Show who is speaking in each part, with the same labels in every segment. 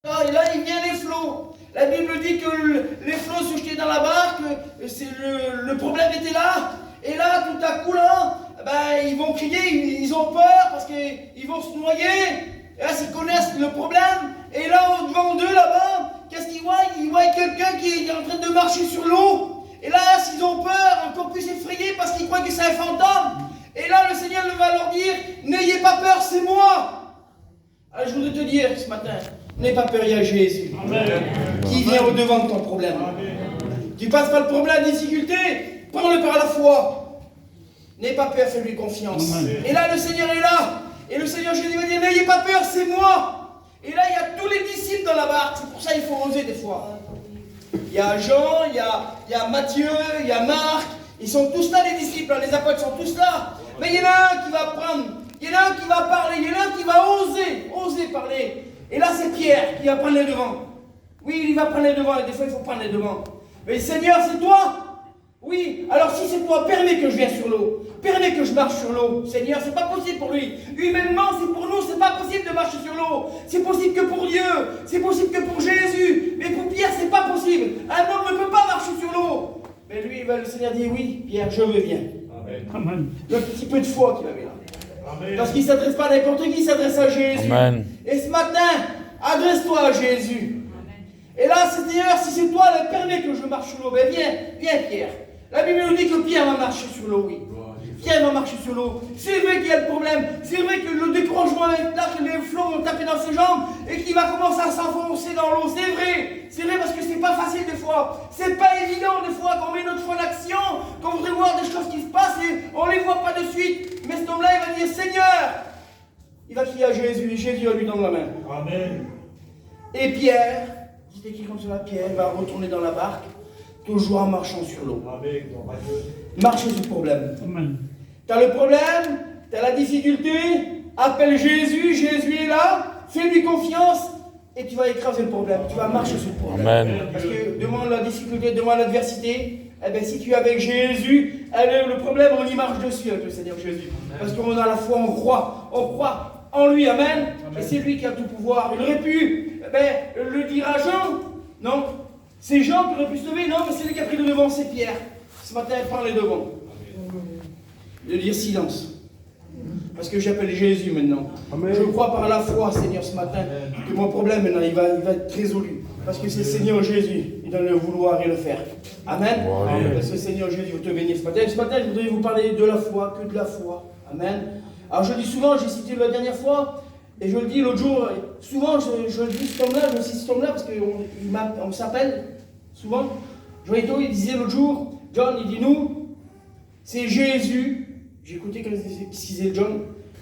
Speaker 1: Et là, il vient les flots. La Bible dit que les flots se jetaient dans la barque, le problème était là. Et là, tout à coup, là, ils vont crier, ils ont peur parce qu'ils vont se noyer. Et là, ils connaissent le problème. Et là, devant d'eux, là-bas, qu'est-ce qu'ils voient? Ils voient quelqu'un qui est en train de marcher sur l'eau. Et là, s'ils ont peur, encore plus effrayés parce qu'ils croient que c'est un fantôme. Et là, le Seigneur va leur dire, n'ayez pas peur, c'est moi. Alors, je voudrais te dire ce matin, n'aie pas peur, il y a Jésus. Amen. Qui vient au-devant de ton problème. Amen. Tu passes par le problème, la difficulté, prends-le par la foi. N'aie pas peur, fais-lui confiance. Amen. Et là, le Seigneur est là. Et le Seigneur Jésus va dire, n'ayez pas peur, c'est moi. Et là, il y a tous les disciples dans la barque. C'est pour ça qu'il faut oser des fois. Il y a Jean, il y a Matthieu, il y a Marc. Ils sont tous là, les disciples. Les apôtres sont tous là. Mais il y en a un qui va prendre. Il y en a un qui va parler. Il y en a un qui va oser parler. Et là, c'est Pierre qui va prendre les devants. Oui, il va prendre les devants. Et des fois, il faut prendre les devants. Mais Seigneur, c'est toi? Oui. Alors, si c'est toi, permets que je vienne sur l'eau. Permets que je marche sur l'eau. Seigneur, c'est pas possible pour lui. Humainement, c'est pour nous, c'est pas possible de marcher sur l'eau. C'est possible que pour Dieu. C'est possible que pour Jésus. Mais pour Pierre, c'est pas possible. Un homme ne peut pas marcher sur l'eau. Mais lui, le Seigneur dit, oui, Pierre, je veux bien. Amen. Le petit peu de foi qu'il avait là. Amen. Parce qu'il ne s'adresse pas à n'importe qui, il s'adresse à Jésus. Amen. Et ce matin, adresse-toi à Jésus. Amen. Et là, Seigneur, si c'est toi, permets que je marche sur l'eau. Ben viens, Pierre. La Bible nous dit que Pierre va marcher sur l'eau, oui. Pierre va marcher sur l'eau. C'est vrai qu'il y a le problème. C'est vrai que le décrochement avec là, que les flots vont taper dans ses jambes et qu'il va commencer à s'enfoncer dans l'eau. C'est vrai. C'est vrai parce que c'est pas facile des fois. C'est pas évident des fois qu'on met notre foi en action, qu'on voudrait voir des choses qui se passent et on les voit pas de suite. Mais cet homme-là, il va dire Seigneur. Il va crier à Jésus et Jésus va lui donner la main. Amen. Et Pierre, c'est écrit comme cela, Pierre va retourner dans la barque, toujours en marchant sur l'eau. Marche sur le problème. Amen. Tu as le problème, tu as la difficulté, appelle Jésus, Jésus est là, fais-lui confiance et tu vas écraser le problème, tu vas marcher sur le problème. Amen. Parce que devant la difficulté, devant l'adversité, si tu es avec Jésus, le problème, on y marche dessus avec le Seigneur Jésus. Amen. Parce qu'on a la foi, on croit en lui, amen. Amen. Et c'est lui qui a tout pouvoir. Il aurait pu le dire à Jean, non, c'est Jean qui aurait pu se lever, non, mais c'est lui qui a pris le devant, c'est Pierre. Ce matin, il prend les devants. De dire silence. Parce que j'appelle Jésus maintenant. Amen. Je crois par la foi, Seigneur, ce matin, que mon problème maintenant, il va être résolu. Parce que c'est le Seigneur Jésus, il donne le vouloir et le faire. Amen. Amen. Parce que Seigneur Jésus veut te bénir ce matin. Ce matin, je voudrais vous parler de la foi, que de la foi. Amen. Alors je dis souvent, j'ai cité la dernière fois, et je le dis l'autre jour, souvent je dis cet homme-là, je cite cet homme-là, parce qu'on s'appelle souvent. Joëto, il disait l'autre jour, John, il dit nous, c'est Jésus. J'ai écouté ce qu'il disait John.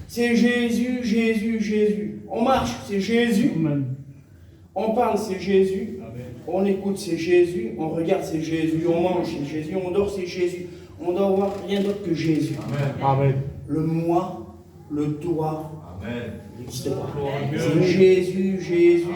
Speaker 1: C'est Jésus, Jésus, Jésus. On marche, c'est Jésus. Amen. On parle, c'est Jésus. Amen. On écoute, c'est Jésus. On regarde, c'est Jésus. On mange, c'est Jésus. On dort, c'est Jésus. On ne doit voir rien d'autre que Jésus. Amen. Amen. Le moi, le toi, n'existe pas. C'est Jésus, Jésus, Jésus.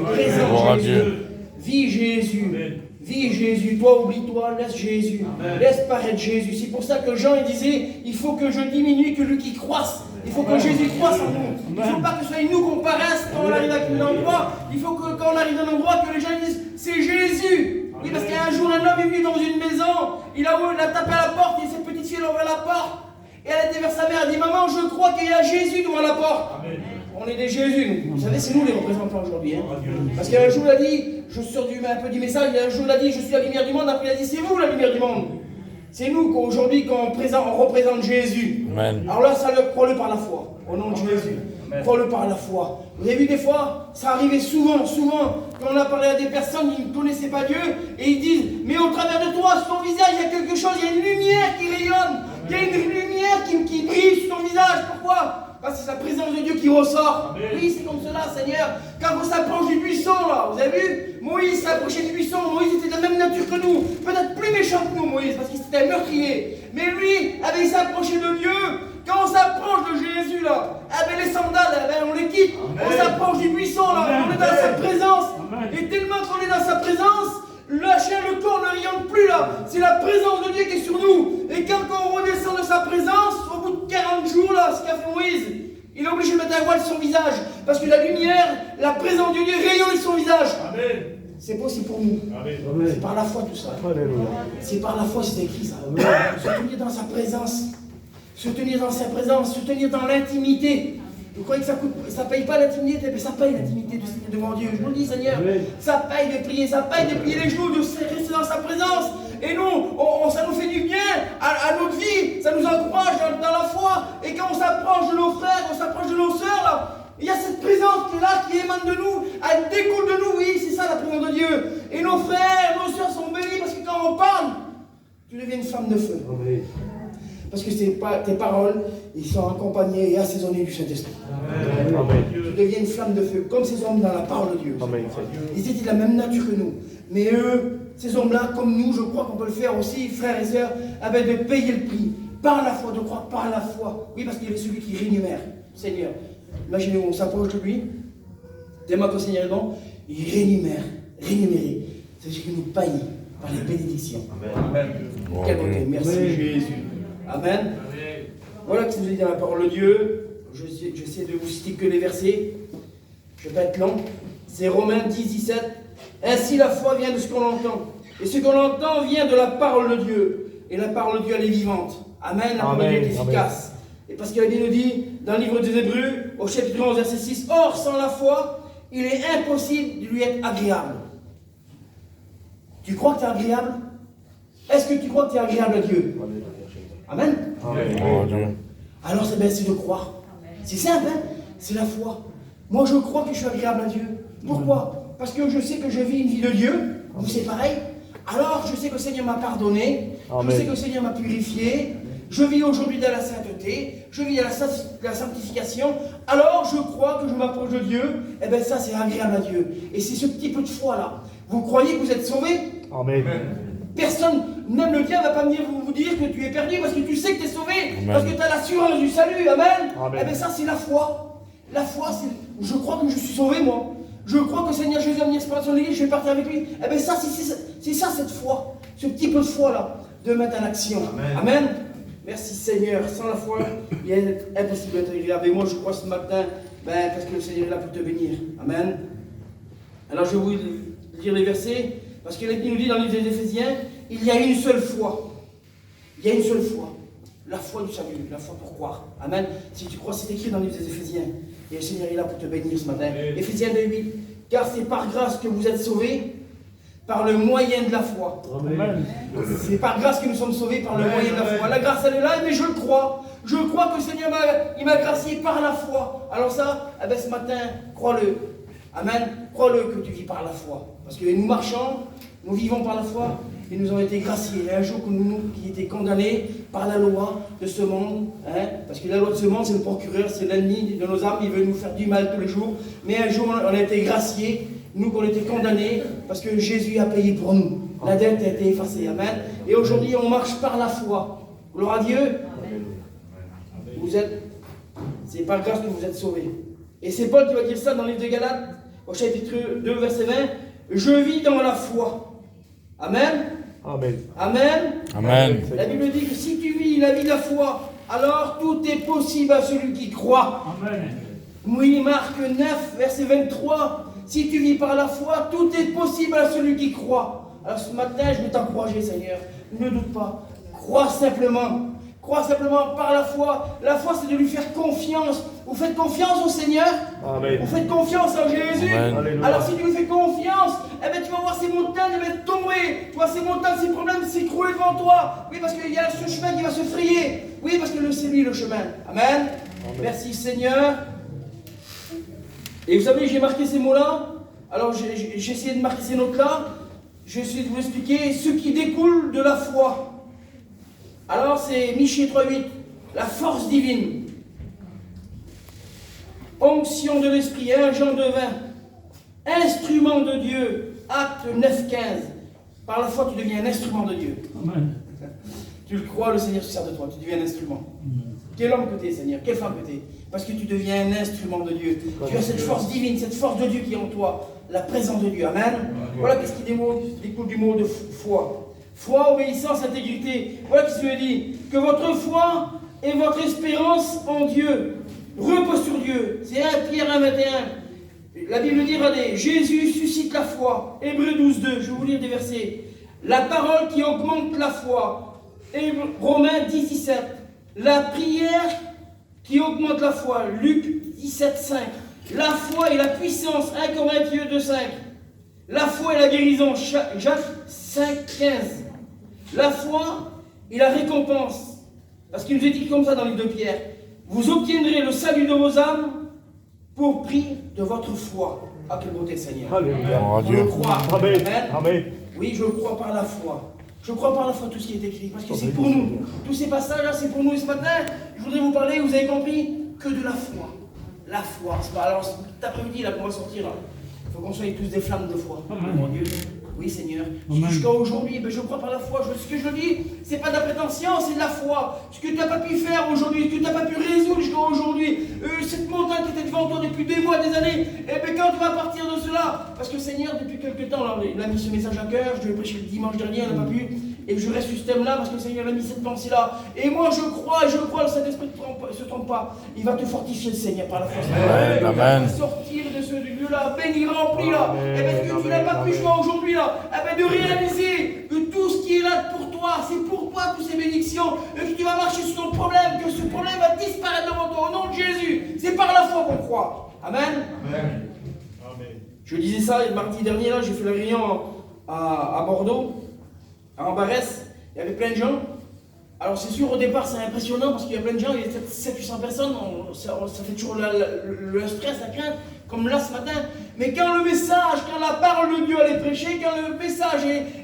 Speaker 1: Présent Jésus. Vis Jésus. Amen. Vis Jésus, toi oublie-toi, laisse Jésus, Amen. Laisse paraître Jésus. C'est pour ça que Jean il disait, il faut que je diminue, que lui qui croisse. Il faut que Jésus croisse en nous. Il ne faut pas que ce soit nous qu'on paraisse quand on arrive à un endroit. Il faut que quand on arrive à un endroit, que les gens disent, c'est Jésus. Oui, parce qu'un jour un homme est venu dans une maison, il a tapé à la porte, et cette petite fille a ouvert la porte. Et elle était vers sa mère, elle dit, maman, je crois qu'il y a Jésus devant la porte. Amen. On est des Jésus, nous. Vous savez, c'est nous les représentants aujourd'hui. Hein. Parce qu'un jour, il a dit, je sors un peu du message, un jour, il a dit, je suis la lumière du monde, après, il a dit, c'est vous la lumière du monde. C'est nous qu'aujourd'hui, quand on représente Jésus. Amen. Alors là, crois-le par la foi, au nom de Jésus. Crois-le par la foi. Vous avez vu des fois, ça arrivait souvent, quand on a parlé à des personnes qui ne connaissaient pas Dieu, et ils disent, mais au travers de toi, sur ton visage, il y a quelque chose, il y a une lumière qui rayonne, il y a une lumière qui brille sur ton visage. Pourquoi ? Parce que c'est la présence de Dieu qui ressort. Amen. Oui, c'est comme cela, Seigneur. Quand on s'approche du buisson, là, vous avez vu, Moïse s'approchait du buisson. Moïse était de la même nature que nous. Peut-être plus méchant que nous, Moïse, parce qu'il était un meurtrier. Mais lui, il s'approchait de Dieu. Quand on s'approche de Jésus, là, les sandales, on les quitte. Amen. On s'approche du buisson, là, Amen. On est dans sa présence. Amen. Et tellement qu'on est dans sa présence, la chair, le corps ne rayonne plus là. C'est la présence de Dieu qui est sur nous. Et quand on redescend de sa présence, au bout de 40 jours, là, ce qu'a fait Moïse, il est obligé de mettre un voile sur son visage. Parce que la lumière, la présence de Dieu rayonne sur visage.
Speaker 2: Amen.
Speaker 1: C'est possible pour nous.
Speaker 2: Amen.
Speaker 1: C'est par la foi tout ça.
Speaker 3: Alléluia.
Speaker 1: C'est par la foi, c'est écrit ça. Se tenir dans sa présence. Se tenir dans sa présence. Se tenir dans l'intimité. Vous croyez que ça ne paye pas l'intimité? Mais ça paye l'intimité devant Dieu. Je vous le dis, Seigneur. Ça paye de prier. Ça paye de plier les genoux, de rester dans sa présence. Et nous, ça nous fait du bien à notre vie. Ça nous encourage dans la foi. Et quand on s'approche de nos frères, on s'approche de nos sœurs, là, il y a cette présence qui est là, qui émane de nous. Elle découle de nous. Oui, c'est ça la présence de Dieu. Et nos frères, nos sœurs sont bénis parce que quand on parle, tu deviens une flamme de feu.
Speaker 3: Amen.
Speaker 1: Parce que tes paroles, ils sont accompagnés et assaisonnés du Saint-Esprit.
Speaker 3: Amen.
Speaker 1: Tu deviens une flamme de feu, comme ces hommes dans la parole de Dieu.
Speaker 3: Amen.
Speaker 1: Ils étaient de la même nature que nous. Mais eux, ces hommes-là, comme nous, je crois qu'on peut le faire aussi, frères et sœurs, de payer le prix. Par la foi, de croire par la foi. Oui, parce qu'il est celui qui rémunère. Seigneur, imaginez-vous, on s'approche de lui. Tellement que le Seigneur est bon, il rémunère. C'est-à-dire qu'il nous paye par les bénédictions.
Speaker 2: Amen.
Speaker 1: Quelle beauté. Merci Jésus. Amen. Voilà ce que nous dit dans la parole de Dieu. J'essaie de vous citer que les versets. Je ne vais pas être long. C'est Romains 10, 17. Ainsi la foi vient de ce qu'on entend. Et ce qu'on entend vient de la parole de Dieu. Et la parole de Dieu, elle est vivante. Amen. La parole de Dieu est efficace. Et parce que la Bible nous dit, dans le livre des Hébreux, au chapitre 11, verset 6, or, sans la foi, il est impossible de lui être agréable. Tu crois que tu es agréable? Est-ce que tu crois que tu es agréable à Dieu? Amen.
Speaker 3: Amen.
Speaker 1: Alors c'est de croire. C'est simple, hein? C'est la foi. Moi je crois que je suis agréable à Dieu. Pourquoi? Parce que je sais que je vis une vie de Dieu. Vous c'est pareil. Alors je sais que le Seigneur m'a pardonné. Je sais que le Seigneur m'a purifié. Je vis aujourd'hui dans la sainteté. Je vis dans la sanctification. Alors je crois que je m'approche de Dieu. Et bien ça c'est agréable à Dieu. Et c'est ce petit peu de foi là. Vous croyez que vous êtes sauvés?
Speaker 3: Amen.
Speaker 1: Personne, même le diable ne va pas venir vous dire que tu es perdu parce que tu sais que tu es sauvé, parce que tu as l'assurance du salut, amen.
Speaker 3: Amen.
Speaker 1: Eh bien ça c'est la foi. La foi c'est, je crois que je suis sauvé moi. Je crois que le Seigneur Jésus a mis l'expiration de l'église, je vais partir avec lui. Eh bien ça c'est ça cette foi, ce petit peu de foi là, de mettre en action. Amen. Merci Seigneur, sans la foi, il est impossible d'être agréable. Et moi je crois ce matin, parce que le Seigneur est là pour te bénir. Amen. Alors je vais vous lire les versets. Parce que la Bible nous dit dans le livre des Éphésiens, il y a une seule foi. Il y a une seule foi. La foi du salut, la foi pour croire. Amen. Si tu crois, c'est écrit dans le livre des Éphésiens. Et le Seigneur est là pour te bénir ce matin. Éphésiens 2:8. Car c'est par grâce que vous êtes sauvés, par le moyen de la foi.
Speaker 3: Amen.
Speaker 1: C'est par grâce que nous sommes sauvés, par le moyen de la foi. La grâce, elle est là, mais je le crois. Je crois que le Seigneur m'a gracié par la foi. Alors ça, ce matin, crois-le. Amen. Crois-le que tu vis par la foi. Parce que nous marchons, nous vivons par la foi et nous avons été graciés. Et un jour que nous qui étions condamnés par la loi de ce monde, parce que la loi de ce monde, c'est le procureur, c'est l'ennemi de nos âmes, il veut nous faire du mal tous les jours. Mais un jour, on a été graciés, nous qu'on était condamnés, parce que Jésus a payé pour nous. La dette a été effacée. Amen. Et aujourd'hui, on marche par la foi. Gloire à Dieu. C'est par grâce que vous êtes sauvés. Et c'est Paul qui va dire ça dans le livre de Galates, au chapitre 2, verset 20. Je vis dans la foi. Amen.
Speaker 3: Amen.
Speaker 1: Amen.
Speaker 4: Amen.
Speaker 1: La Bible dit que si tu vis la vie de la foi, alors tout est possible à celui qui croit.
Speaker 2: Amen.
Speaker 1: Oui, Marc 9, verset 23. Si tu vis par la foi, tout est possible à celui qui croit. Alors ce matin, je veux t'encourager, Seigneur. Ne doute pas. Crois simplement. Crois simplement par la foi. La foi, c'est de lui faire confiance. Vous faites confiance au Seigneur?
Speaker 3: Amen.
Speaker 1: Vous faites confiance en Jésus?
Speaker 4: Amen.
Speaker 1: Alors si tu lui fais confiance, tu vas voir ces montagnes tomber. Tu vois ces montagnes, ces problèmes s'écrouler devant toi. Oui, parce qu'il y a ce chemin qui va se frayer. Oui, parce que c'est lui le chemin. Amen. Merci Seigneur. Et vous savez, j'ai marqué ces mots-là. Alors j'ai essayé de marquer ces notes-là. Je vais essayer de vous expliquer ce qui découle de la foi. Alors c'est Michée 3:8, la force divine. Onction de l'esprit, 1 Jean 2:20. Instrument de Dieu, Acte 9:15. Par la foi, tu deviens un instrument de Dieu.
Speaker 2: Amen.
Speaker 1: Tu le crois, le Seigneur se sert de toi, tu deviens un instrument. Quel homme que tu es, Seigneur, quelle femme que tu es. Parce que tu deviens un instrument de Dieu. Tu as cette force divine, cette force de Dieu qui est en toi. La présence de Dieu. Amen. Voilà qu'est-ce qui découle du mot de foi. Foi, obéissance, intégrité. Voilà ce qu'il dit. Que votre foi et votre espérance en Dieu repose sur Dieu. C'est 1 Pierre 1:21. La Bible dit, regardez, Jésus suscite la foi. Hébreux 12, 2, je vais vous lire des versets. La parole qui augmente la foi. Romains 10, 17. La prière qui augmente la foi. Luc 17, 5. La foi et la puissance. 1 Corinthiens 2, 5. La foi et la guérison. Jacques 5, 15. La foi et la récompense. Parce qu'il nous est dit comme ça dans le livre de Pierre. Vous obtiendrez le salut de vos âmes pour prix de votre foi. Ah, quelle beauté, Seigneur.
Speaker 3: Alléluia.
Speaker 1: Je le crois.
Speaker 3: Amen.
Speaker 1: Amen.
Speaker 3: Amen.
Speaker 1: Oui, je le crois par la foi. Je crois par la foi tout ce qui est écrit, parce que c'est pour nous. Tous ces passages-là, c'est pour nous. Et ce matin, je voudrais vous parler, vous avez compris, que de la foi. La foi. C'est pas, alors, cet après-midi, là, qu'on va sortir, il faut qu'on soit tous des flammes de foi. Mon Dieu. Oui, Seigneur. Jusqu'à aujourd'hui, ben, je crois par la foi. Ce que je dis, c'est pas de la prétention, c'est de la foi. Ce que tu n'as pas pu faire aujourd'hui, ce que tu n'as pas pu résoudre jusqu'à aujourd'hui, cette montagne qui était devant toi depuis des mois, des années, et bien quand tu vas partir de cela, parce que Seigneur, depuis quelques temps, alors, il a mis ce message à cœur, je devais prêcher le dimanche dernier, il n'a pas pu, et je reste sur ce thème-là, parce que le Seigneur a mis cette pensée-là. Et moi, je crois, le Saint-Esprit ne se trompe pas. Il va te fortifier, le Seigneur, par la force.
Speaker 3: Amen.
Speaker 1: Il va sortir de ce lieu-là, béni, rempli, là. Et bien, ce que tu n'as pas pu jusqu'à aujourd'hui, là, eh bien, de réaliser que tout ce qui est là pour toi, c'est pour toi, toutes ces bénédictions, et que tu vas marcher sur ton problème, que ce problème va disparaître devant toi, au nom de Jésus. C'est par la foi qu'on croit. Amen.
Speaker 3: Amen.
Speaker 1: Je disais ça le mardi dernier, là, j'ai fait la réunion à Bordeaux, à Ambarès, il y avait plein de gens. Alors c'est sûr, au départ c'est impressionnant parce qu'il y a plein de gens, il y a 700-800 personnes, ça fait toujours le stress, la crainte, comme là ce matin. Mais quand le message, quand la parole de Dieu elle est prêchée, quand le message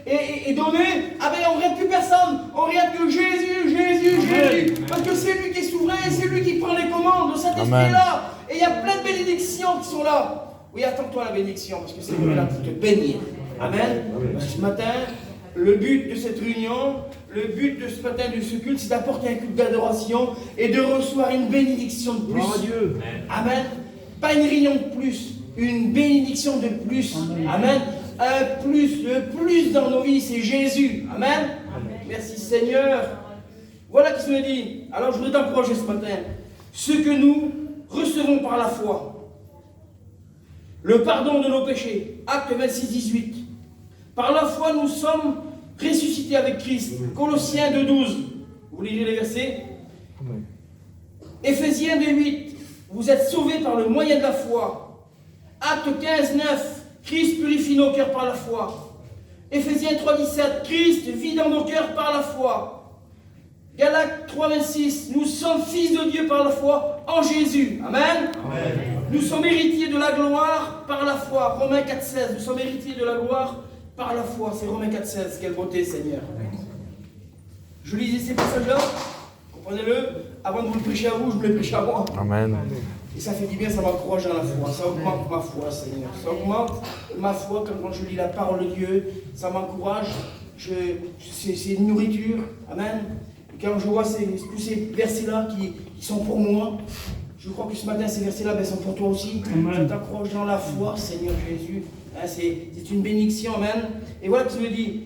Speaker 1: est donné, ah ben on ne regarde plus personne, on regarde que Jésus, Jésus, Jésus. Parce que c'est lui qui est souverain, c'est lui qui prend les commandes, le Saint-Esprit est là. Et il y a plein de bénédictions qui sont là. Oui, attends-toi à la bénédiction, parce que c'est lui là pour te bénir. Amen. Parce que ce matin, le but de cette réunion, le but de ce matin de ce culte, c'est d'apporter un culte d'adoration et de recevoir une bénédiction de plus.
Speaker 3: Dieu.
Speaker 1: Amen. Pas une réunion de plus, une bénédiction de plus. Amen. Un plus, le plus dans nos vies, c'est Jésus. Amen. Merci Seigneur. Voilà ce qu'il nous dit. Alors je voudrais t'encourager ce matin. Ce que nous recevons par la foi. Le pardon de nos péchés. Acte 26, 18. Par la foi, nous sommes ressuscités avec Christ. Colossiens 2, 12. Vous lirez les versets. Éphésiens 2, 8. Vous êtes sauvés par le moyen de la foi. Acte 15, 9. Christ purifie nos cœurs par la foi. Éphésiens 3, 17. Christ vit dans nos cœurs par la foi. Galates 3, 26. Nous sommes fils de Dieu par la foi en Jésus. Amen. Amen. Nous sommes héritiers de la gloire par la foi. Romains 4, 16. Nous sommes héritiers de la gloire par la foi. C'est Romains 4, 16. Quelle beauté, Seigneur. Je lisais ces passages-là. Comprenez-le. Avant de vous le prêcher à vous, je vous le prêche à moi.
Speaker 3: Amen.
Speaker 1: Et ça fait du bien, ça m'encourage dans la foi. Ça augmente ma foi, Seigneur. Ça augmente ma foi quand je lis la parole de Dieu. Ça m'encourage. C'est une nourriture. Amen. Et quand je vois tous ces versets-là qui sont pour moi, je crois que ce matin, ces versets-là sont pour toi aussi. Je t'encourage dans la foi, Seigneur Jésus. Hein, c'est une bénédiction, amen. Et voilà ce que je me dis.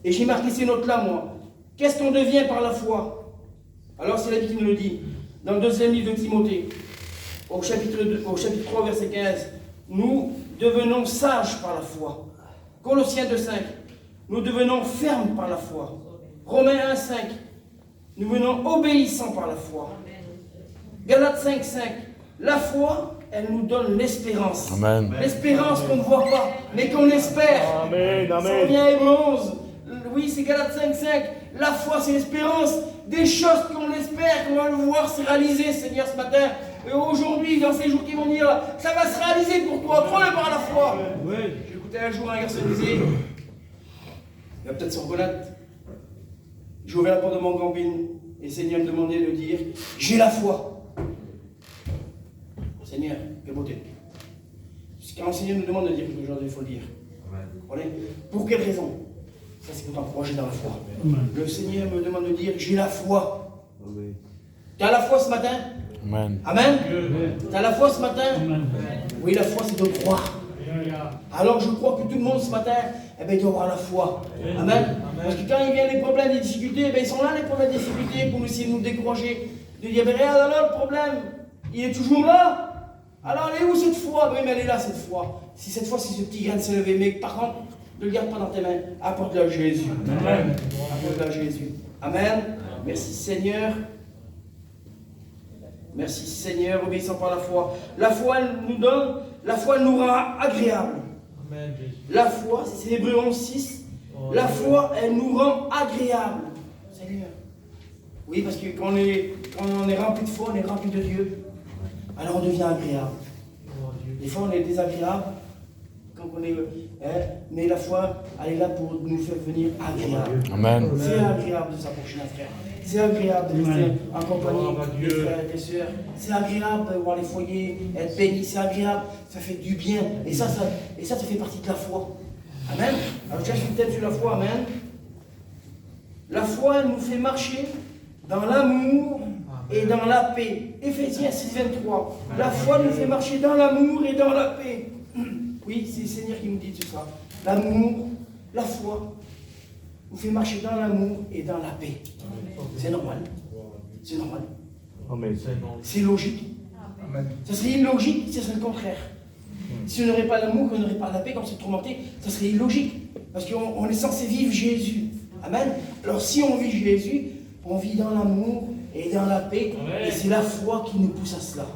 Speaker 1: Et j'ai marqué ces notes-là, moi. Qu'est-ce qu'on devient par la foi? Alors, c'est la Bible qui nous le dit. Dans le deuxième livre de Timothée, au chapitre 3, verset 15. Nous devenons sages par la foi. Colossiens 2, 5. Nous devenons fermes par la foi. Romains 1, 5. Nous venons obéissants par la foi. Galates 5, 5. La foi, elle nous donne l'espérance.
Speaker 3: Amen.
Speaker 1: L'espérance qu'on ne voit pas, mais qu'on espère.
Speaker 3: Amen.
Speaker 1: Ça
Speaker 3: Amen.
Speaker 1: revient à Hébreux 11. Oui, c'est Galates 5, 5. La foi, c'est l'espérance. Des choses qu'on espère, qu'on va le voir se réaliser, Seigneur, ce matin. Et aujourd'hui, dans ces jours qui vont venir, ça va se réaliser pour toi. Crois-le par la foi. J'écoutais un jour un garçon qui disait, il va peut-être s'en reconnaître. J'ai ouvert la porte de mon camping et le Seigneur me demandait de dire, j'ai la foi. Seigneur, quelle beauté. Quand le Seigneur nous demande de dire quelque chose, il faut le dire. Vous comprenez? Pour quelle raison? Ça, c'est pour t'encourager dans la foi. Le Seigneur me demande de dire, j'ai la foi. Tu as la foi ce matin?
Speaker 3: Amen.
Speaker 1: Amen. Tu as la foi ce matin? Oui, la foi, c'est de croire. Alors, je crois que tout le monde ce matin, eh bien, il doit avoir la foi. Amen. Parce que quand il vient les problèmes, les difficultés, eh bien, ils sont là, les problèmes, les difficultés, pour essayer de nous décourager. De dire, mais regarde alors le problème, il est toujours là. Alors elle est où cette foi? Oui, mais elle est là cette foi. Si cette fois, si ce petit grain s'est levé, mais par contre, ne le garde pas dans tes mains. Apporte-le à Jésus. Amen. Apporte-le à Jésus. Amen. Merci Seigneur. Merci Seigneur, obéissant par la foi. La foi, elle nous donne, la foi, elle nous rend agréable.
Speaker 2: Amen.
Speaker 1: La foi, c'est Hébreux 11:6. La foi, elle nous rend agréable. Seigneur. Oui, parce que quand on est rempli de foi, on est rempli de Dieu. Alors on devient agréable. Des fois, on est désagréable. Quand on est, mais la foi, elle est là pour nous faire venir agréable.
Speaker 3: Amen.
Speaker 1: C'est agréable de s'approcher d'un frère. C'est agréable de rester en compagnie des frères et des sœurs. C'est agréable de voir les foyers être bénis. C'est agréable. Ça fait du bien. Et ça fait partie de la foi. Amen. Alors, je cherche une thème sur la foi. Amen. La foi, elle nous fait marcher dans l'amour et dans la paix. Éphésiens 6:23. La foi nous fait marcher dans l'amour et dans la paix. Oui, c'est le Seigneur qui nous dit tout ça. L'amour, la foi, nous fait marcher dans l'amour et dans la paix. C'est normal. C'est normal.
Speaker 3: Amen.
Speaker 1: C'est logique. Ça serait illogique si ce serait le contraire. Si on n'aurait pas l'amour, qu'on n'aurait pas la paix, comme c'est tourmenté, ça serait illogique. Parce qu'on est censé vivre Jésus. Amen. Alors si on vit Jésus, on vit dans l'amour et dans la paix. Et c'est la foi qui nous pousse à cela.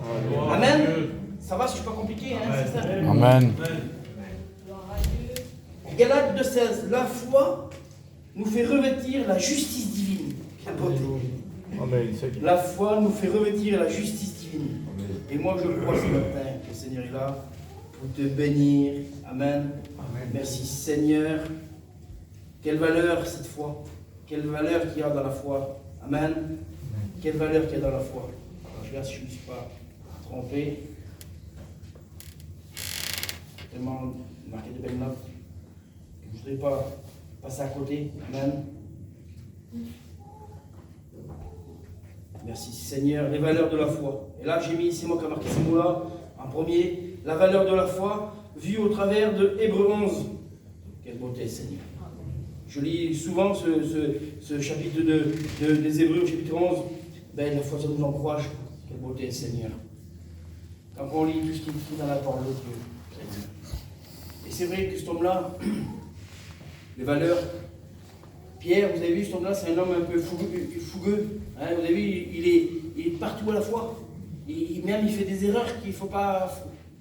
Speaker 1: Amen. Ça va, c'est pas compliqué, hein, c'est ça.
Speaker 3: Amen.
Speaker 1: Galates 2:16. La foi nous fait revêtir la justice divine. Quelle beauté.
Speaker 3: Amen.
Speaker 1: La foi nous fait revêtir la justice divine. Et moi, je crois ce matin que le Seigneur est là pour te bénir. Amen. Merci Seigneur. Quelle valeur cette foi. Quelle valeur qu'il y a dans la foi. Amen. Quelle valeur qu'il y a dans la foi. Alors, je regarde si je ne me suis pas trompé. Tellement marqué de belles notes que je ne voudrais pas passer à côté. Amen. Merci Seigneur. Les valeurs de la foi. Et là, j'ai mis, c'est moi qui ai marqué ces mots-là en premier. La valeur de la foi vue au travers de Hébreux 11. Quelle beauté, Seigneur. Je lis souvent ce chapitre des Hébreux, chapitre 11. Ben, la foi, ça nous encourage. Quelle beauté, Seigneur. Quand on lit tout ce qui est écrit dans la parole de Dieu. Et c'est vrai que cet homme-là, les valeurs, Pierre, vous avez vu, cet homme-là, c'est un homme un peu fougueux. Hein, vous avez vu, il est partout à la fois. Même il fait des erreurs qu'il ne faut pas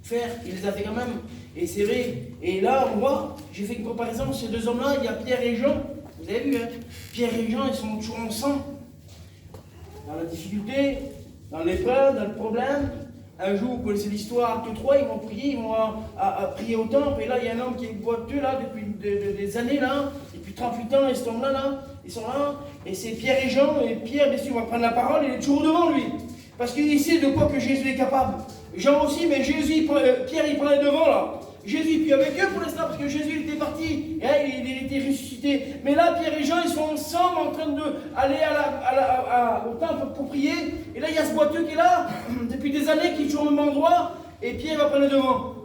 Speaker 1: faire, il les a fait quand même. Et c'est vrai. Et là, on voit, j'ai fait une comparaison, ces deux hommes-là, il y a Pierre et Jean. Vous avez vu, hein, Pierre et Jean, ils sont toujours ensemble. Dans la difficulté, dans l'épreuve, dans le problème. Un jour, vous connaissez l'histoire, tous trois, ils vont prier, ils vont à prier au temple. Et là, il y a un homme qui est boiteux, là, depuis des années, là, depuis 38 ans, et cet homme-là, là, ils sont là. Et c'est Pierre et Jean. Et Pierre, bien sûr, va prendre la parole, il est toujours devant lui. Parce qu'il sait de quoi que Jésus est capable. Jean aussi, mais Pierre, il prend les devants, là. Jésus est plus avec eux pour l'instant, parce que Jésus, il était parti, hein, il était ressuscité. Mais là, Pierre et Jean, ils sont ensemble en train d'aller au temple pour prier. Et là, il y a ce boiteux qui est là, depuis des années, qui est toujours au même endroit, et Pierre va prendre le devant.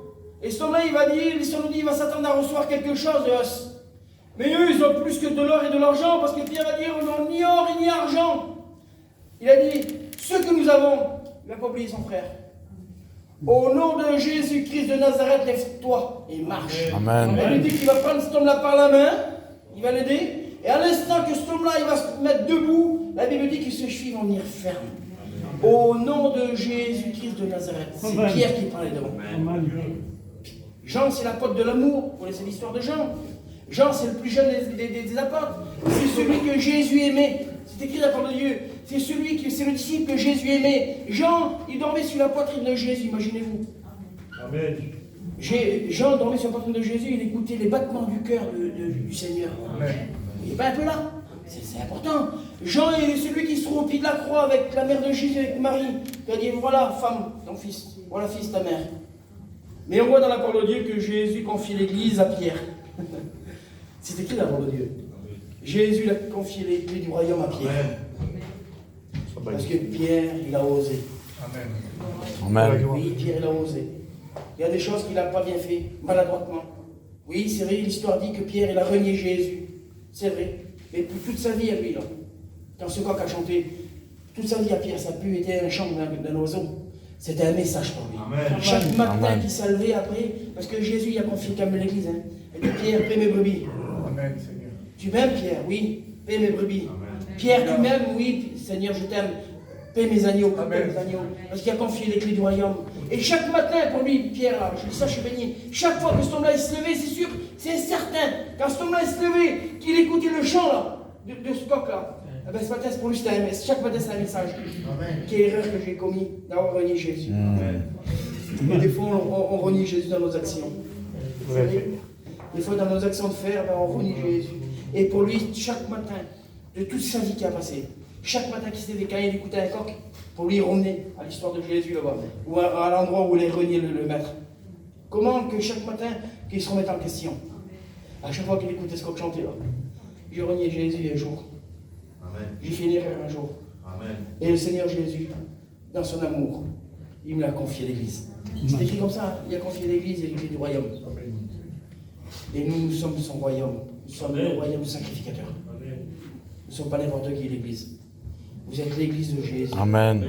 Speaker 1: Et ce homme-là, il va dire, l'histoire nous dit, il va s'attendre à recevoir quelque chose de os. Mais eux, ils ont plus que de l'or et de l'argent, parce que Pierre va dire, on n'a ni or ni argent. Il a dit, ce que nous avons, il ne va pas oublier son frère. Au nom de Jésus-Christ de Nazareth, lève-toi et marche.
Speaker 3: Amen.
Speaker 1: Il lui dit qu'il va prendre cet homme-là par la main, il va l'aider, et à l'instant que cet homme-là il va se mettre debout, la Bible dit que ses chevilles vont venir fermes. Au nom de Jésus-Christ de Nazareth, c'est Pierre qui prend les devants. Jean, c'est l'apôtre de l'amour. Vous connaissez l'histoire de Jean. Jean, c'est le plus jeune des apôtres. C'est celui que Jésus aimait. C'est écrit dans la parole de Dieu. C'est le disciple que Jésus aimait. Jean, il dormait sur la poitrine de Jésus, imaginez-vous.
Speaker 2: Amen.
Speaker 1: Jean dormait sur la poitrine de Jésus, il écoutait les battements du cœur du Seigneur. Amen. Il n'est pas un peu là. C'est important. Jean est celui qui se trouve au pied de la croix avec la mère de Jésus, avec Marie. Il a dit, voilà femme, ton fils. Voilà fils, ta mère. Mais on voit dans la parole de Dieu que Jésus confie l'Église à Pierre. C'est écrit dans la parole de Dieu. Jésus a confié les clés du royaume à Pierre. Parce que Pierre, il a osé.
Speaker 3: Amen.
Speaker 1: Oui, Pierre, il a osé. Il y a des choses qu'il n'a pas bien fait, maladroitement. Oui, c'est vrai, l'histoire dit que Pierre, il a renié Jésus. C'est vrai. Mais pour toute sa vie à lui, là, dans ce coq a chanté, toute sa vie à Pierre, ça a pu être un chant d'un oiseau. C'était un message pour lui. Chaque matin qui s'est levé après, parce que Jésus il a confié quand même l'église. Hein. Il dit Pierre, paie mes brebis.
Speaker 3: Amen, Seigneur.
Speaker 1: Tu m'aimes, Pierre? Oui, paie mes brebis. Pierre, tu m'aimes? Oui, Seigneur, je t'aime. Paie mes agneaux, paie mes agneaux. Parce qu'il a confié les clés du royaume. Et chaque matin, pour lui, Pierre, là, je dis ça, je suis béni. Chaque fois que cet homme-là se levait, c'est sûr, c'est certain, quand cet homme-là se levait, qu'il écoutait le chant, là, de ce coq-là, eh ben, ce matin, c'est pour lui, c'était un message. Chaque matin, c'est un message. Quelle erreur que j'ai commis d'avoir renié Jésus. Mais des fois, on renie Jésus dans nos actions. Vous savez, des fois, dans nos actions de faire, ben, on renie Jésus. Et pour lui, chaque matin, de toute sa vie qui a passé, chaque matin qu'il s'est levé, quand il écoutait un coq, pour lui revenir à l'histoire de Jésus là-bas, ou à l'endroit où il a renié le maître. Comment que chaque matin, qu'il se remette en question, à chaque fois qu'il écoutait ce coq chanter là, j'ai renié Jésus un jour. J'ai fait une erreur un jour. Amen. Et le Seigneur Jésus, dans son amour, il me l'a confié à l'Église. C'est écrit comme ça, il a confié l'Église et les clés du royaume. Et nous sommes son royaume. Nous sommes le royaume sacrificateur. Nous ne sommes pas n'importe qui, l'Église. Vous êtes l'Église de Jésus.
Speaker 2: Amen.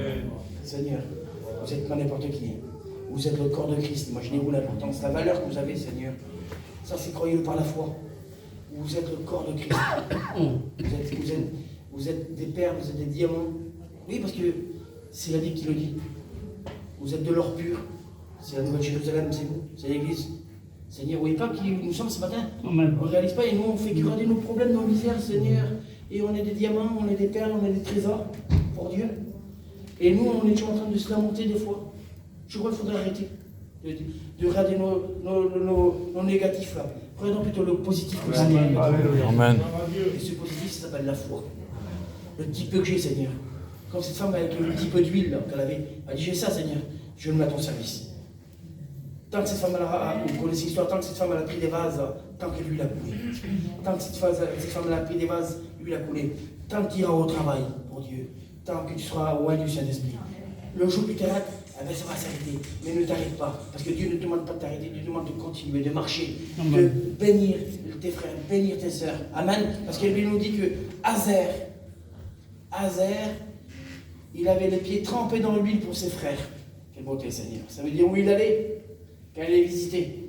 Speaker 1: Seigneur, vous n'êtes pas n'importe qui. Vous êtes le corps de Christ. Imaginez-vous l'importance, la valeur que vous avez, Seigneur. Ça, c'est croyez-le par la foi. Vous êtes le corps de Christ. Vous êtes des perles, vous êtes des diamants. Oui, parce que c'est la Bible qui le dit. Vous êtes de l'or pur. C'est la Nouvelle Jérusalem, c'est vous, c'est l'Église. Seigneur, vous ne voyez pas qui nous sommes ce matin?
Speaker 4: Amen.
Speaker 1: On ne réalise pas et nous on fait curader nos problèmes, nos misères, Seigneur. Et on est des diamants, on est des perles, on est des trésors pour Dieu. Et nous, on est toujours en train de se lamenter des fois. Je crois qu'il faudrait arrêter de regarder nos négatifs là. Prenons plutôt le positif que c'est.
Speaker 2: Amen.
Speaker 1: Et ce positif, ça s'appelle la foi. Le petit peu que j'ai, Seigneur. Comme cette femme avec le petit peu d'huile qu'elle avait, elle dit j'ai ça, Seigneur, je le mets à ton service. Tant que cette femme, vous connaissez l'histoire, tant que cette femme elle a pris des vases, tant que l'huile a coulé. Tant que cette femme elle a pris des vases, l'huile a coulé. Tant qu'il ira au travail pour Dieu, tant que tu seras loin du Saint-Esprit. Le jour où tu t'arrêtes, eh ben, ça va s'arrêter. Mais ne t'arrête pas. Parce que Dieu ne te demande pas de t'arrêter, Dieu te demande de continuer, de marcher, de bénir tes frères, bénir tes sœurs. Amen. Parce qu'elle nous dit que Azer, il avait les pieds trempés dans l'huile pour ses frères. Quelle beauté, Seigneur. Ça veut dire où il allait, quand il allait visiter.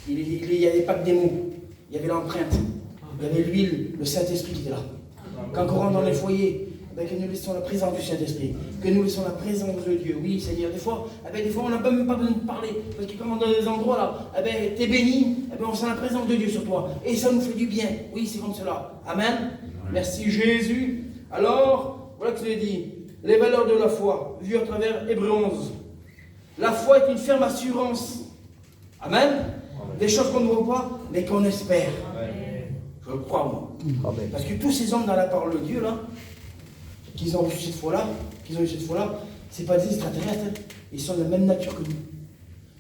Speaker 1: Il n'y avait pas que des mots, il y avait l'empreinte, il y avait l'huile, le Saint-Esprit qui était là. Quand on rentre dans les foyers, ben, que nous laissons la présence du Saint-Esprit, que nous laissons la présence de Dieu. Oui, Seigneur, des fois on n'a même pas besoin de parler, parce que quand on est dans des endroits là, eh ben, t'es béni, eh ben, on sent la présence de Dieu sur toi, et ça nous fait du bien. Oui, c'est comme cela. Amen. Merci Jésus. Alors, voilà que je l'ai dit, les valeurs de la foi, vues à travers Hébreux 11. La foi est une ferme assurance. Amen. Des choses qu'on ne voit pas, mais qu'on espère. Je le crois, moi.
Speaker 3: Amen.
Speaker 1: Parce que tous ces hommes dans la parole de Dieu, là, qu'ils ont reçu cette foi-là, c'est pas des extraterrestres, hein. Ils sont de la même nature que nous.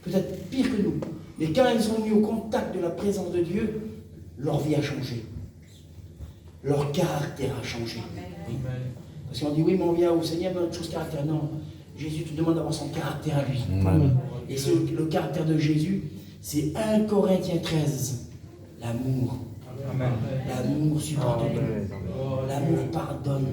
Speaker 1: Peut-être pire que nous. Mais quand ils sont mis au contact de la présence de Dieu, leur vie a changé. Leur caractère a changé. Oui. Parce qu'on dit, oui, mais on vient au Seigneur, mais autre chose caractère. Non. Jésus te demande d'avoir son caractère à lui.
Speaker 2: Amen.
Speaker 1: Et le caractère de Jésus, c'est 1 Corinthiens 13. L'amour. L'amour supporte tout. L'amour pardonne.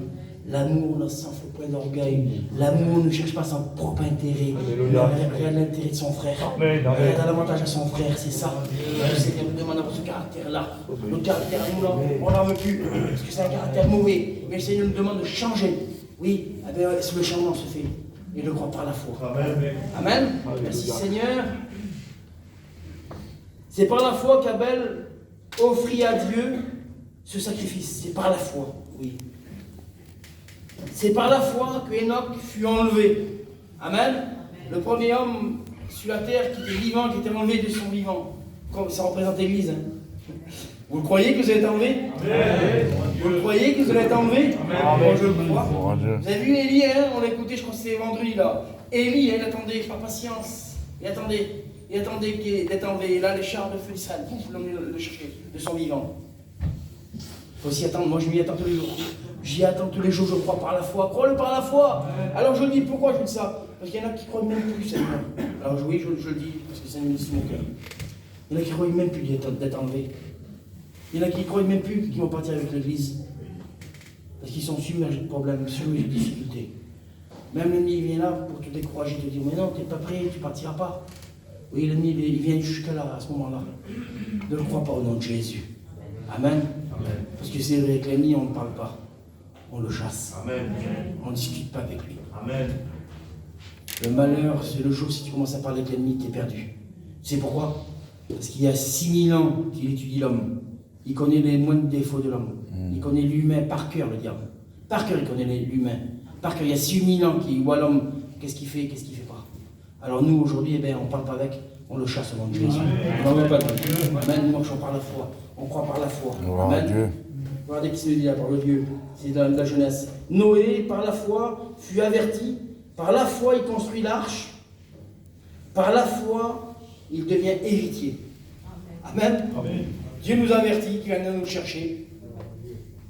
Speaker 1: L'amour ne s'en fait point d'orgueil. L'amour ne cherche pas son propre intérêt. Il regarde l'intérêt de son frère. Il regarde l'avantage à son frère, c'est ça. Le Seigneur nous demande d'avoir ce caractère-là. Notre caractère, nous, on n'en veut plus. Parce que c'est un caractère mauvais. Mais le Seigneur nous demande de changer. Oui, eh bien, le changement se fait. Et le croit par la foi. Amen. Merci Seigneur. C'est par la foi qu'Abel offrit à Dieu ce sacrifice. C'est par la foi, oui. C'est par la foi que Enoch fut enlevé. Amen. Le premier homme sur la terre qui était vivant, qui était enlevé de son vivant. Comme ça représente l'Église. Hein. Vous le croyez que vous allez être enlevé? Vous le croyez que vous allez être enlevé? Moi je le crois. Vous avez vu Élie, hein, on l'a écouté, je crois que c'était vendredi là. Élie, il attendait par patience. Il attendait d'être enlevé. Et là, les chars de feu d'Israël, pouf, l'ont le chercher de son vivant. Il faut s'y attendre. Moi je m'y attends tous les jours. J'y attends tous les jours, je crois par la foi. Crois-le par la foi. Alors je le dis, pourquoi je dis ça? Parce qu'il y en a qui ne croient même plus, Seigneur. Alors oui, je le dis, parce que ça me dit mon cœur. Il y en a qui ne croient même plus d'être enlevés. Il y en a qui ne croient même plus qu'ils vont partir avec l'Église. Parce qu'ils sont submergés de problèmes, submergés de difficultés. Même l'ennemi vient là pour te décourager, te dire, mais non, tu n'es pas prêt, tu ne partiras pas. Oui, l'ennemi, il vient jusque là, à ce moment-là. Ne le crois pas au nom de Jésus. Amen. Parce que c'est vrai que l'ennemi, on ne parle pas. On le chasse.
Speaker 3: Amen.
Speaker 1: On ne discute pas avec lui.
Speaker 3: Amen.
Speaker 1: Le malheur, c'est le jour si tu commences à parler de l'ennemi, tu es perdu. Tu sais pourquoi? Parce qu'il y a 6000 ans qu'il étudie l'homme. Il connaît les moindres défauts de l'homme. Il connaît l'humain par cœur, le diable. Par cœur, il connaît l'humain. Par cœur, il y a 6000 ans qu'il voit l'homme, qu'est-ce qu'il fait, qu'est-ce qu'il ne fait pas. Alors nous, aujourd'hui, eh bien, on ne parle pas avec, on le chasse au nom de Jésus. On n'en veut pas de Dieu. Amen, nous marchons par la foi. On croit par la foi. Amen. Regardez qui se dit la parole de Dieu. C'est dans la jeunesse. Noé, par la foi, fut averti. Par la foi, il construit l'arche. Par la foi, il devient héritier. Amen.
Speaker 3: Amen.
Speaker 1: Dieu nous avertit qu'il vient nous chercher.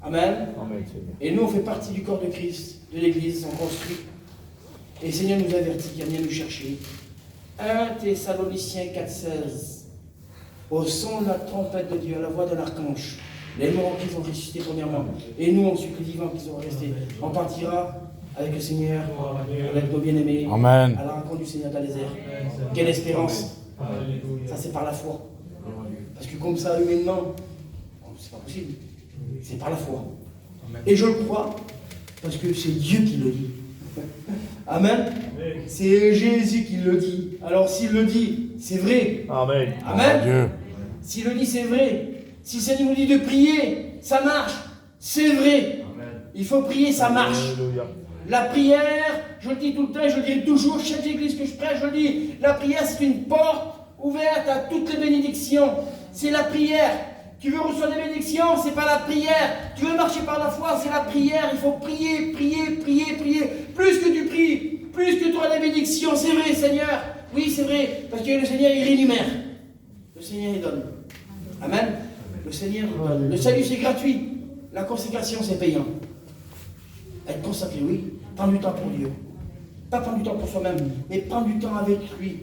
Speaker 1: Amen.
Speaker 3: Amen.
Speaker 1: Et nous, on fait partie du corps de Christ, de l'Église, on construit. Et le Seigneur nous avertit qu'il vient nous chercher. 1 Thessaloniciens 4,16. Au son de la trompette de Dieu, à la voix de l'archange, les morts qui ont ressuscité premièrement, et nous ensuite les vivants qui sont restés, on partira avec le Seigneur, avec nos bien-aimés,
Speaker 2: Amen.
Speaker 1: à la rencontre du Seigneur dans les airs. Quelle espérance! Ça, c'est par la foi. Parce que comme ça, humainement, c'est pas possible. C'est par la foi. Et je le crois, parce que c'est Dieu qui le dit. Amen. C'est Jésus qui le dit. Alors s'il le dit, c'est vrai.
Speaker 3: Amen.
Speaker 1: Amen. S'il le dit, c'est vrai. Si ça nous dit de prier, ça marche. C'est vrai. Il faut prier, ça marche.
Speaker 3: Alléluia.
Speaker 1: La prière, je le dis tout le temps et je le dis toujours, chaque église que je prêche, je le dis, la prière c'est une porte ouverte à toutes les bénédictions. C'est la prière. Tu veux recevoir des bénédictions, c'est pas la prière. Tu veux marcher par la foi, c'est la prière. Il faut prier, prier, prier, prier. Plus que tu pries, plus que tu auras des bénédictions. C'est vrai, Seigneur. Oui, c'est vrai. Parce que le Seigneur, il rémunère. Le Seigneur, il donne. Amen. Le Seigneur donne. Le salut, c'est gratuit. La consécration, c'est payant. Être consacré, oui. Prends du temps pour Dieu. Pas prendre du temps pour soi-même, mais prendre du temps avec lui.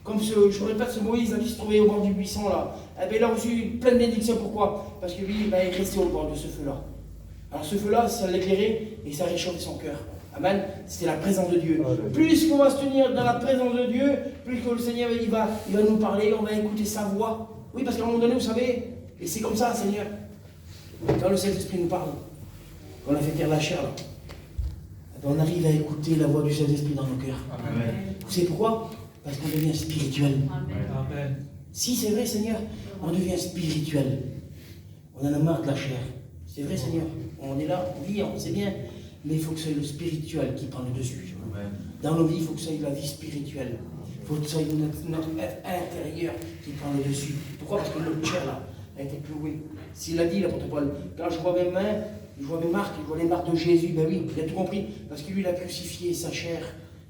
Speaker 1: Comme je répète, ce Moïse qui se trouvait au bord du buisson là, eh bien, il a reçu plein de bénédictions. Pourquoi? Parce que lui, il est resté au bord de ce feu-là. Alors ce feu-là, ça l'éclairait et ça réchauffait son cœur. Amen. C'était la présence de Dieu. Plus qu'on va se tenir dans la présence de Dieu, plus que le Seigneur il va nous parler, on va écouter sa voix. Oui, parce qu'à un moment donné, vous savez, et c'est comme ça, Seigneur, quand le Saint-Esprit nous parle, quand on a fait taire la chair là, eh bien, on arrive à écouter la voix du Saint-Esprit dans nos cœurs.
Speaker 3: Amen.
Speaker 1: Vous savez pourquoi? Parce qu'on devient spirituel.
Speaker 3: Amen.
Speaker 1: Si c'est vrai, Seigneur, on devient spirituel. On en a marre de la chair. C'est vrai, Seigneur. On est là, on vit, on sait bien. Mais il faut que ce soit le spirituel qui prend le dessus.
Speaker 3: Amen.
Speaker 1: Dans nos vies, il faut que ce soit la vie spirituelle. Il faut que ce soit notre être intérieur qui prend le dessus. Pourquoi? Parce que notre chair, là, a été clouée. S'il a dit, l'apôtre Paul, quand je vois mes mains, je vois mes marques, je vois les marques de Jésus, ben oui, il a tout compris. Parce que lui, il a crucifié sa chair.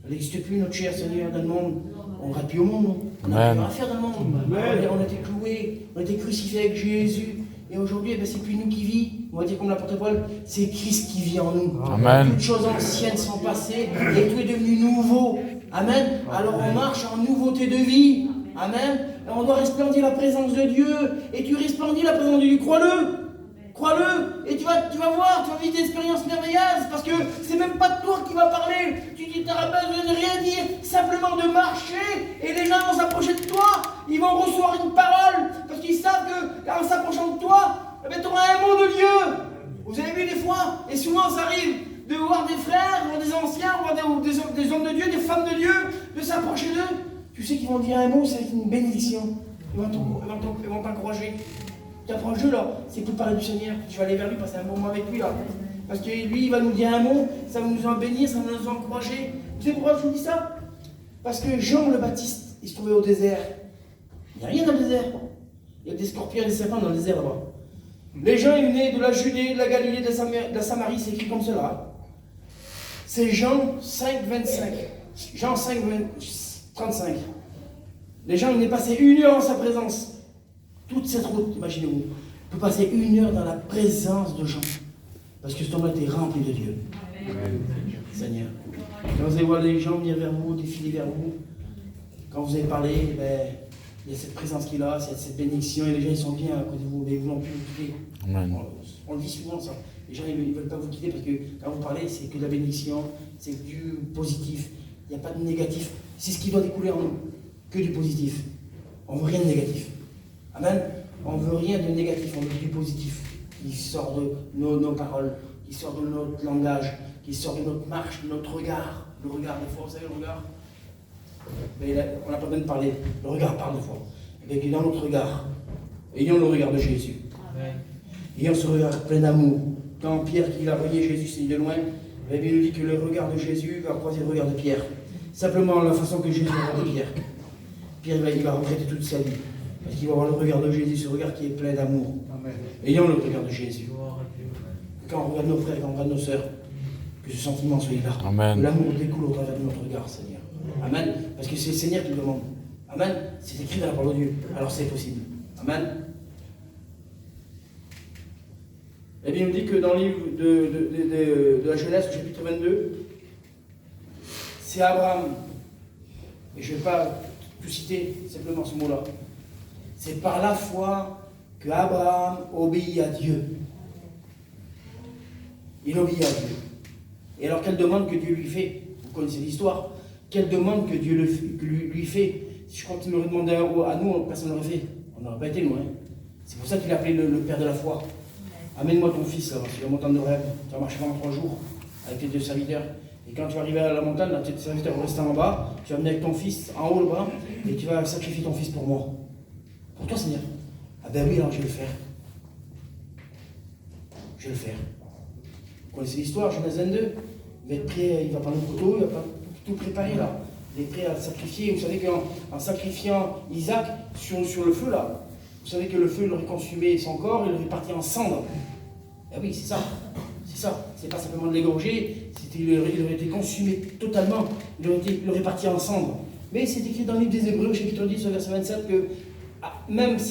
Speaker 1: Il n'existe plus notre chair, Seigneur, dans le monde. On ne plus au monde. On n'a plus rien à faire dans le monde. On a été cloués, on a été crucifiés avec Jésus. Et aujourd'hui, eh ben, c'est plus nous qui vivons. On va dire comme l'apôtre Paul, c'est Christ qui vit en nous.
Speaker 2: Amen.
Speaker 1: Toutes choses anciennes sont passées et tout est devenu nouveau. Amen. Alors on marche en nouveauté de vie. Amen. Et on doit resplendir la présence de Dieu. Et tu resplendis la présence de Dieu. Crois-le. Crois-le. Et tu vas voir, tu vas vivre des expériences merveilleuses. Parce que c'est même pas toi qui vas parler. Tu dis, tu n'auras pas besoin de rien dire. Simplement de marcher. Et les gens vont s'approcher de toi. Ils vont recevoir une parole. Parce qu'ils savent qu'en s'approchant de toi, eh ben, tu auras un mot de Dieu. Vous avez vu des fois, et souvent ça arrive, de voir des frères, voir des anciens, voir des hommes de Dieu, des femmes de Dieu, de s'approcher d'eux. Tu sais qu'ils vont dire un mot, c'est une bénédiction. Ils vont t'encourager. Tu approches d'eux là, c'est pour parler du Seigneur. Tu vas aller vers lui, passer un bon moment avec lui là. Parce que lui, il va nous dire un mot, ça va nous en bénir, ça va nous encourager. Vous savez pourquoi je vous dis ça? Parce que Jean le Baptiste, il se trouvait au désert. Il n'y a rien dans le désert. Il y a des scorpions et des serpents dans le désert là-bas. Les gens, ils venaient de la Judée, de la Galilée, de la Samarie, c'est écrit comme cela. C'est Jean 5, 25. Jean 5, 35. Les gens, ils venaient passer 1 heure en sa présence. Toute cette route, imaginez-vous, peut passer 1 heure dans la présence de Jean. Parce que cet homme était rempli de Dieu. Amen. Seigneur. Quand vous allez voir les gens venir vers vous, défiler vers vous, quand vous allez parler, ben, Il y a cette présence qui est là, cette bénédiction, et les gens ils sont bien à côté de vous, mais vous non plus vous quitter.
Speaker 2: Amen.
Speaker 1: On le dit souvent ça. Les gens ils ne veulent pas vous quitter parce que quand vous parlez, c'est que de la bénédiction, c'est que du positif. Il n'y a pas de négatif. C'est ce qui doit découler en nous, que du positif. On ne veut rien de négatif. Amen. On ne veut rien de négatif, on veut du positif. Qui sort de nos paroles, qui sort de notre langage, qui sort de notre marche, de notre regard. Le regard, des fois, vous savez, le regard. Mais là, on n'a pas besoin de parler. Le regard parle des fois. Et dans notre regard, ayons le regard de Jésus. Amen. Ayons ce regard plein d'amour. Quand Pierre, qui a voyé Jésus, c'est de loin, la Bible nous dit que le regard de Jésus va croiser le regard de Pierre. Simplement la façon que Jésus regarde Pierre. Pierre, il va regretter toute sa vie. Parce qu'il va avoir le regard de Jésus, ce regard qui est plein d'amour. Ayons le regard de Jésus. Quand on regarde nos frères, quand on regarde nos sœurs, que ce sentiment soit là.
Speaker 2: Amen.
Speaker 1: Que l'amour découle au travers de notre regard, Seigneur. Amen. Parce que c'est le Seigneur qui le demande. Amen. C'est écrit dans la parole de Dieu. Alors c'est possible. Amen. La Bible nous dit que dans le livre de la Genèse, au chapitre 22, c'est Abraham, et je ne vais pas tout citer simplement ce mot-là, c'est par la foi que Abraham obéit à Dieu. Il obéit à Dieu. Et alors, quelle demande que Dieu lui fait? Vous connaissez l'histoire. Quelle demande que Dieu lui fait? Si je crois qu'il l'aurait demandé à nous, personne n'aurait fait. On n'aurait pas été loin. C'est pour ça qu'il a appelé le Père de la foi. Amène-moi ton fils là, sur la montagne de Horeb. Tu vas marcher pendant 3 jours avec tes 2 serviteurs. Et quand tu vas arriver à la montagne, tes 2 serviteurs vont rester en bas. Tu vas venir avec ton fils en haut là-bas et tu vas sacrifier ton fils pour moi. Pour toi, Seigneur. Ah ben oui, alors je vais le faire. Je vais le faire. Vous connaissez l'histoire, Genèse 22. Il va être prêt, il va prendre le couteau, il va tout préparer là. Il est prêt à le sacrifier. Vous savez qu'en sacrifiant Isaac sur le feu là, vous savez que le feu l'aurait consumé son corps, il aurait parti en cendres. Eh oui, c'est ça. C'est ça. C'est pas simplement de l'égorger, il aurait été consumé totalement. Il aurait parti en cendres. Mais c'est écrit dans le livre des Hébreux, chapitre 10, verset 27, que même si